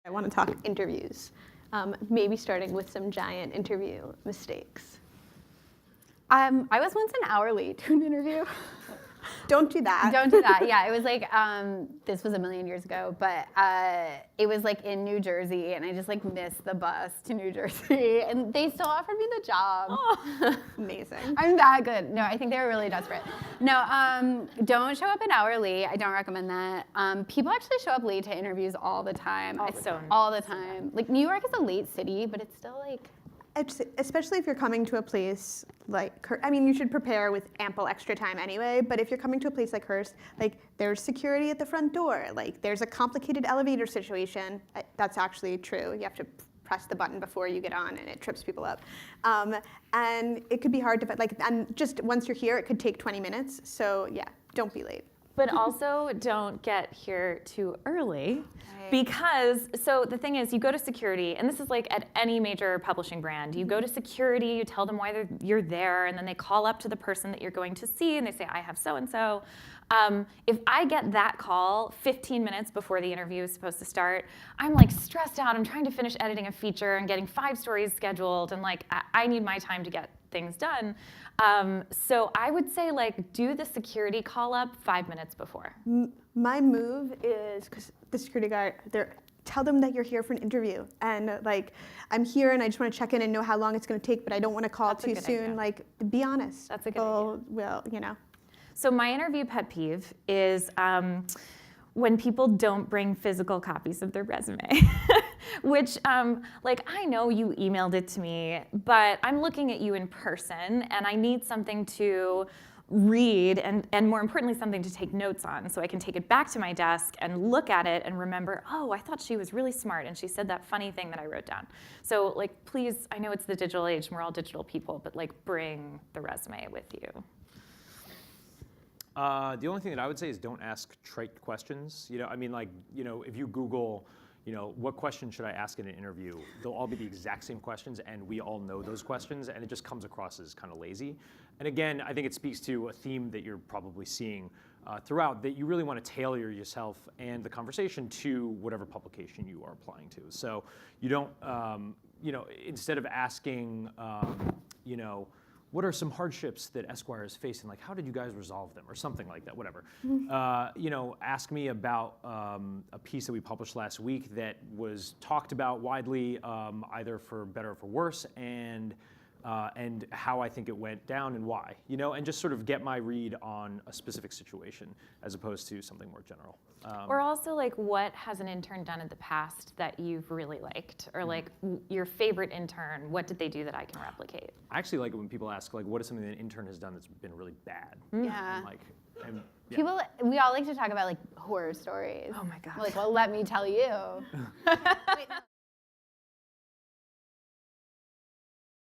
I want to talk interviews, maybe starting with some giant interview mistakes. I was once an hour late to an interview. Don't do that. Don't do that. Yeah, it was like, this was a million years ago, but it was like in New Jersey, and I just like missed the bus to New Jersey, and they still offered me the job. Oh, amazing. I'm that good. No, I think they were really desperate. No, don't show up an hour late. I don't recommend that. People actually show up late to interviews all the time. All the time. Like New York is a late city, but it's still like. Especially if you're coming to a place like, I mean, you should prepare with ample extra time anyway, but if you're coming to a place like Hearst, like there's security at the front door, like there's a complicated elevator situation. That's actually true. You have to press the button before you get on and it trips people up. And it could be hard to, and just once you're here, it could take 20 minutes. So yeah, don't be late. But also don't get here too early because, so the thing is you go to security, and this is like at any major publishing brand, you go to security, you tell them why you're there, and then they call up to the person that you're going to see and they say, I have so-and-so. If I get that call 15 minutes before the interview is supposed to start, I'm like stressed out, I'm trying to finish editing a feature and getting 5 stories scheduled, and like I need my time to get things done. So I would say like do the security call up 5 minutes before. My move is, because the security guard, tell them that you're here for an interview, and like I'm here and I just want to check in and know how long it's going to take, but I don't want to call too soon. Idea. Like be honest. That's a good idea. Well, you know. So my interview pet peeve is when people don't bring physical copies of their resume, which like I know you emailed it to me, but I'm looking at you in person and I need something to read and more importantly, something to take notes on so I can take it back to my desk and look at it and remember, oh, I thought she was really smart and she said that funny thing that I wrote down. So like, please, I know it's the digital age and we're all digital people, but like bring the resume with you. The only thing that I would say is don't ask trite questions. You know, I mean, like, you know, if you Google, you know, what question should I ask in an interview, they'll all be the exact same questions, and we all know those questions, and it just comes across as kind of lazy. And again, I think it speaks to a theme that you're probably seeing throughout, that you really want to tailor yourself and the conversation to whatever publication you are applying to. So you don't, you know, instead of asking, you know, what are some hardships that Esquire has faced, and like, how did you guys resolve them, or something like that, whatever. You know, ask me about a piece that we published last week that was talked about widely, either for better or for worse, and how I think it went down and why, you know, and just sort of get my read on a specific situation as opposed to something more general. Or also like, what has an intern done in the past that you've really liked? Or like your favorite intern, what did they do that I can replicate? I actually like it when people ask, like, what is something that an intern has done that's been really bad? Yeah. And yeah. People, we all like to talk about like horror stories. Oh my God. Like, well, let me tell you. Wait, no.